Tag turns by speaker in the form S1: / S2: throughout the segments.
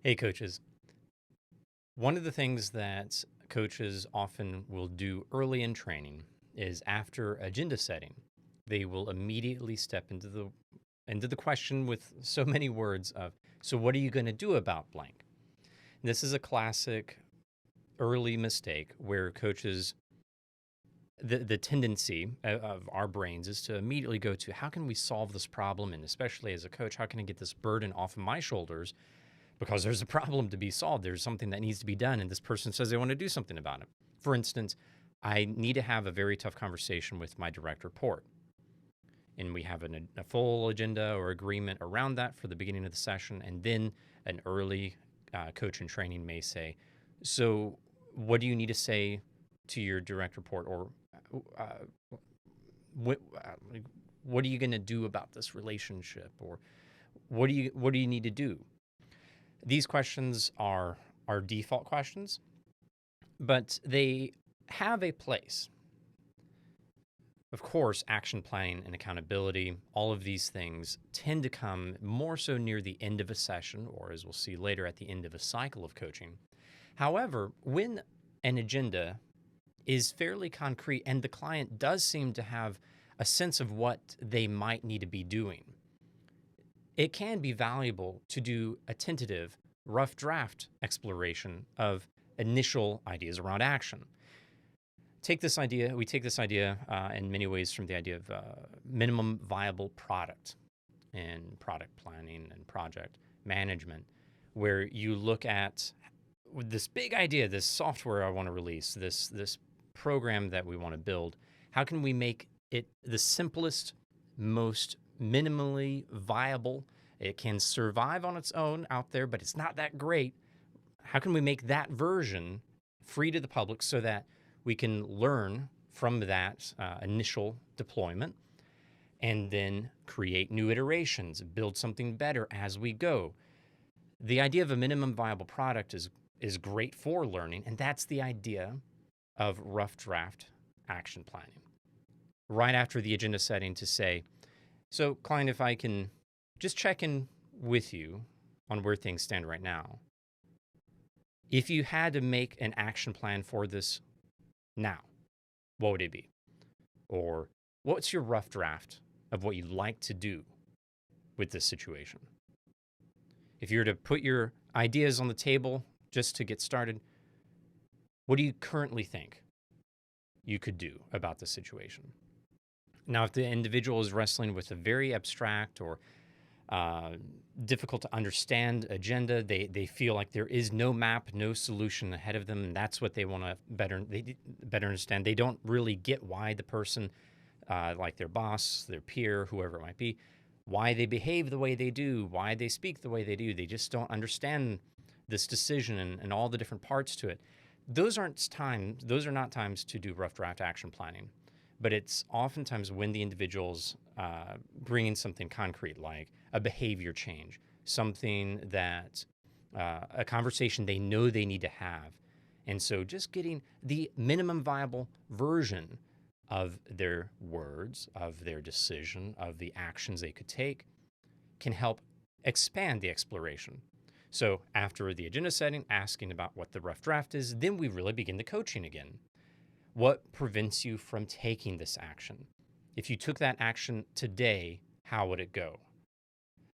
S1: Hey, coaches. One of the things that coaches often will do early in training is after agenda setting, they will immediately step into the question with so many words of, so what are you going to do about blank? This is a classic early mistake where coaches the tendency of our brains is to immediately go to how can we solve this problem, and especially as a coach, how can I get this burden off of my shoulders because there's a problem to be solved. There's something that needs to be done, and this person says they want to do something about it. For instance, I need to have a very tough conversation with my direct report, and we have a full agenda or agreement around that for the beginning of the session, and then an early coach in training may say, so what do you need to say to your direct report, or what, what are you going to do about this relationship, or what do you need to do? These questions are default questions, but they have a place. Of course, action planning and accountability, all of these things tend to come more so near the end of a session, or as we'll see later, at the end of a cycle of coaching. However, when an agenda is fairly concrete and the client does seem to have a sense of what they might need to be doing, it can be valuable to do a tentative, rough draft exploration of initial ideas around action. We take this idea in many ways from the idea of minimum viable product and product planning and project management, where you look at this big idea, this software I want to release, this program that we want to build. How can we make it the simplest, most minimally viable? It can survive on its own out there, but it's not that great. How can we make that version free to the public so that we can learn from that initial deployment and then create new iterations, build something better as we go? The idea of a minimum viable product is great for learning, and that's the idea of rough draft action planning. Right after the agenda setting to say, so client, if I can just check in with you on where things stand right now. If you had to make an action plan for this now, what would it be? Or what's your rough draft of what you'd like to do with this situation? If you were to put your ideas on the table just to get started, what do you currently think you could do about the situation? Now, if the individual is wrestling with a very abstract or difficult to understand agenda, they feel like there is no map, no solution ahead of them, and that's what they want to better understand. They don't really get why the person, like their boss, their peer, whoever it might be, why they behave the way they do, why they speak the way they do. They just don't understand this decision and all the different parts to it. Those are not times to do rough draft action planning. But it's oftentimes when the individual's bringing something concrete, like a behavior change, something that a conversation they know they need to have. And so just getting the minimum viable version of their words, of their decision, of the actions they could take can help expand the exploration. So after the agenda setting, asking about what the rough draft is, then we really begin the coaching again. What prevents you from taking this action? If you took that action today, how would it go?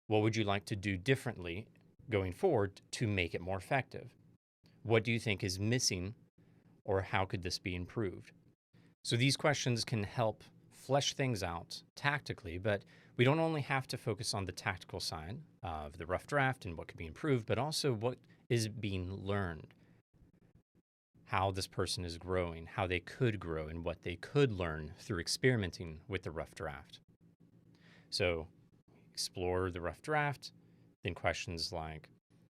S1: What would you like to do differently going forward to make it more effective? What do you think is missing, or how could this be improved? So these questions can help flesh things out tactically, but we don't only have to focus on the tactical side of the rough draft and what could be improved, but also what is being learned. How this person is growing, how they could grow, and what they could learn through experimenting with the rough draft. So explore the rough draft, then questions like,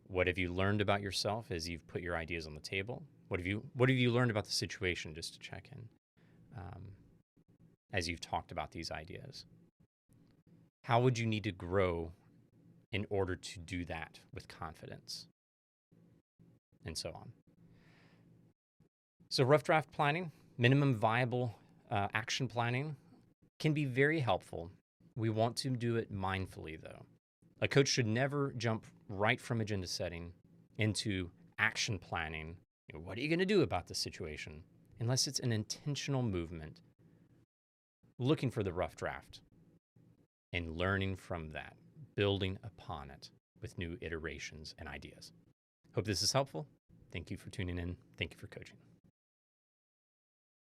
S1: what have you learned about yourself as you've put your ideas on the table? What have you learned about the situation, just to check in, as you've talked about these ideas? How would you need to grow in order to do that with confidence? And so on. So rough draft planning, minimum viable action planning can be very helpful. We want to do it mindfully, though. A coach should never jump right from agenda setting into action planning. What are you going to do about the situation? Unless it's an intentional movement, looking for the rough draft and learning from that, building upon it with new iterations and ideas. Hope this is helpful. Thank you for tuning in. Thank you for coaching.